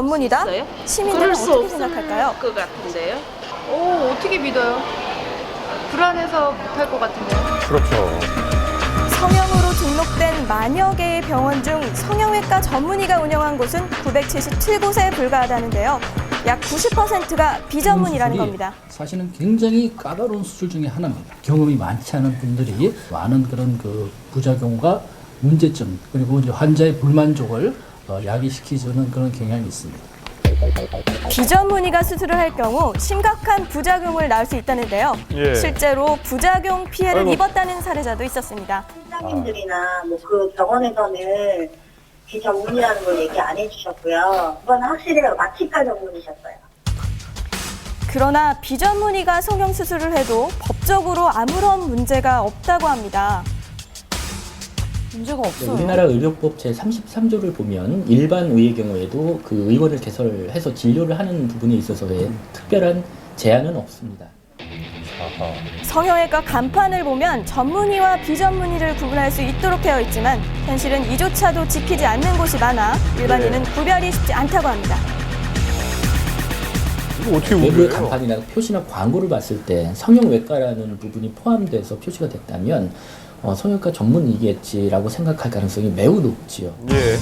전문이다? 있어요? 시민들은 어떻게 생각할까요? 것 같은데요. 어떻게 믿어요? 불안해서 못할 것 같은데요. 그렇죠. 성형으로 등록된 만여 개의 병원 중 성형외과 전문의가 운영한 곳은 977곳에 불과하다는데요. 약 90%가 비전문이라는 겁니다. 사실은 굉장히 까다로운 수술 중에 하나입니다. 경험이 많지 않은 분들이 많은 그런 그 부작용과 문제점 그리고 이제 환자의 불만족을 야기시키는 그런 경향이 있습니다. 비전문의가 수술을 할 경우 심각한 부작용을 낳을 수 있다는데요. 예. 실제로 부작용 피해를 아이고. 입었다는 사례자도 있었습니다. 원장님들이나 뭐 그 병원에서는 비전문이라는 걸 얘기 안 해주셨고요. 이건 확실히 마취과 전문이셨어요. 그러나 비전문의가 성형수술을 해도 법적으로 아무런 문제가 없다고 합니다. 문제가 없어요. 우리나라 의료법 제33조를 보면 일반 의의 경우에도 그 의원을 개설해서 진료를 하는 부분에 있어서의 특별한 제한은 없습니다. 아하. 성형외과 간판을 보면 전문의와 비전문의를 구분할 수 있도록 되어 있지만 현실은 이조차도 지키지 않는 곳이 많아 일반인은 구별이 쉽지 않다고 합니다. 이거 어떻게 외부의 구별해요? 간판이나 표시나 광고를 봤을 때 성형외과라는 부분이 포함돼서 표시가 됐다면 성형외과 전문의겠지라고 생각할 가능성이 매우 높지요. 예.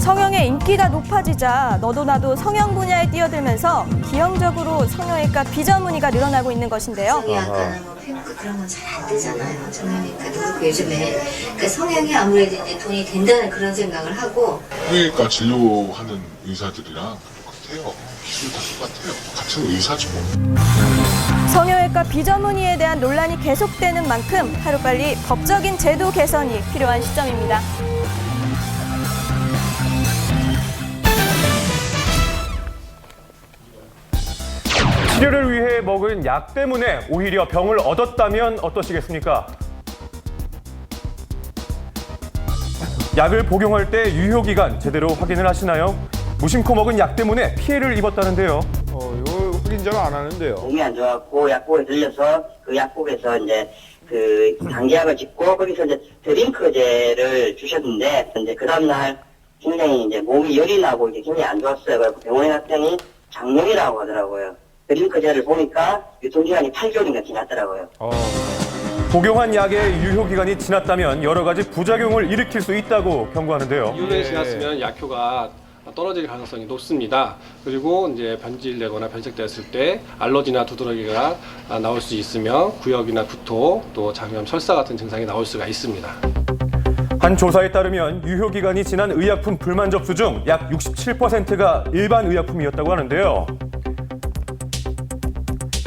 성형의 인기가 높아지자 너도 나도 성형 분야에 뛰어들면서 기형적으로 성형외과 비전문의가 늘어나고 있는 것인데요. 성형외과는 뭐 피부과 그런 건 잘 안 되잖아요. 정형외과도 그렇고 요즘에 그러니까 성형이 아무래도 이제 돈이 된다는 그런 생각을 하고 성형외과 진료하는 의사들이랑 똑같아요. 기술 다 똑같아요. 같은 의사죠. 성형외과 비전문의에 대한 논란이 계속되는 만큼 하루빨리 법적인 제도 개선이 필요한 시점입니다. 치료를 위해 먹은 약 때문에 오히려 병을 얻었다면 어떠시겠습니까? 약을 복용할 때 유효기간 제대로 확인을 하시나요? 무심코 먹은 약 때문에 피해를 입었다는데요. 이거 확인 잘 안 하는데요. 몸이 안 좋았고 약국에 들려서 그 약국에서 이제 그 단계약을 짓고 거기서 이제 드링크제를 주셨는데 이제 그 다음날 굉장히 이제 몸이 열이 나고 이제 굉장히 안 좋았어요. 그래서 병원에 갔더니 장염이라고 하더라고요. 드링크제를 보니까 유통기한이 8개월인가 지났더라고요. 복용한 약의 유효기간이 지났다면 여러 가지 부작용을 일으킬 수 있다고 경고하는데요. 유효기간이 지났으면 약효가 떨어질 가능성이 높습니다. 그리고 이제 변질되거나 변색됐을 때 알러지나 두드러기가 나올 수 있으며 구역이나 구토, 또 장염, 설사 같은 증상이 나올 수가 있습니다. 한 조사에 따르면 유효기간이 지난 의약품 불만 접수 중 약 67%가 일반 의약품이었다고 하는데요.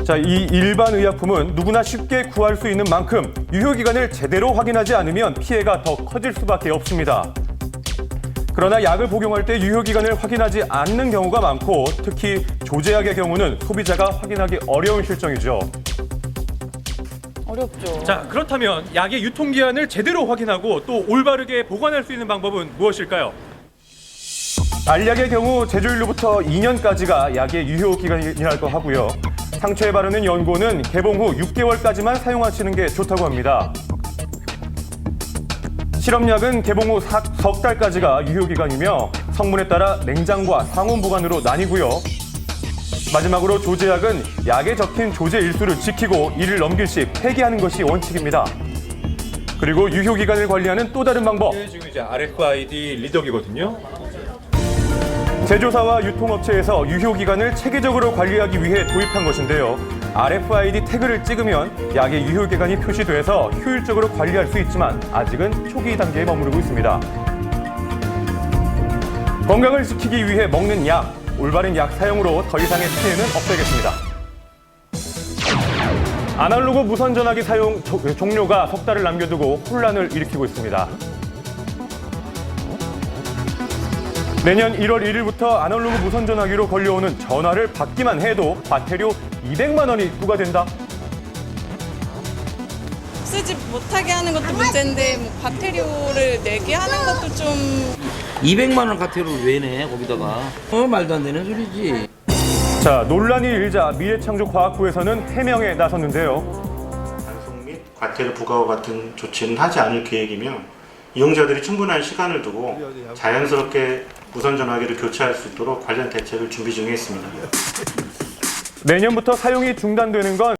자, 이 일반 의약품은 누구나 쉽게 구할 수 있는 만큼 유효기간을 제대로 확인하지 않으면 피해가 더 커질 수밖에 없습니다. 그러나 약을 복용할 때 유효기간을 확인하지 않는 경우가 많고 특히 조제약의 경우는 소비자가 확인하기 어려운 실정이죠. 어렵죠. 자, 그렇다면 약의 유통기한을 제대로 확인하고 또 올바르게 보관할 수 있는 방법은 무엇일까요? 알약의 경우 제조일로부터 2년까지가 약의 유효기간이라고 하고요. 상처에 바르는 연고는 개봉 후 6개월까지만 사용하시는 게 좋다고 합니다. 실험약은 개봉 후 석 달까지가 유효기간이며 성분에 따라 냉장과 상온 보관으로 나뉘고요. 마지막으로 조제약은 약에 적힌 조제 일수를 지키고 이를 넘길 시 폐기하는 것이 원칙입니다. 그리고 유효기간을 관리하는 또 다른 방법. 지금 이제 RFID 리더기거든요. 제조사와 유통업체에서 유효기간을 체계적으로 관리하기 위해 도입한 것인데요. RFID 태그를 찍으면 약의 유효기간이 표시돼서 효율적으로 관리할 수 있지만 아직은 초기 단계에 머무르고 있습니다. 건강을 지키기 위해 먹는 약, 올바른 약 사용으로 더 이상의 피해는 없애겠습니다. 아날로그 무선 전화기 사용 종료가 석 달을 남겨두고 혼란을 일으키고 있습니다. 내년 1월 1일부터 아날로그 무선 전화기로 걸려오는 전화를 받기만 해도 과태료 200만 원이 부과된다. 쓰지 못하게 하는 것도 문제인데 뭐 과태료를 내게 하는 것도 좀 200만 원 과태료를 왜 내, 거기다가. 말도 안 되는 소리지. 자, 논란이 일자 미래창조과학부에서는 해명에 나섰는데요. 단속 및 과태료 부과와 같은 조치는 하지 않을 계획이며 이용자들이 충분한 시간을 두고 자연스럽게 무선 전화기를 교체할 수 있도록 관련 대책을 준비 중에 있습니다. 내년부터 사용이 중단되는 건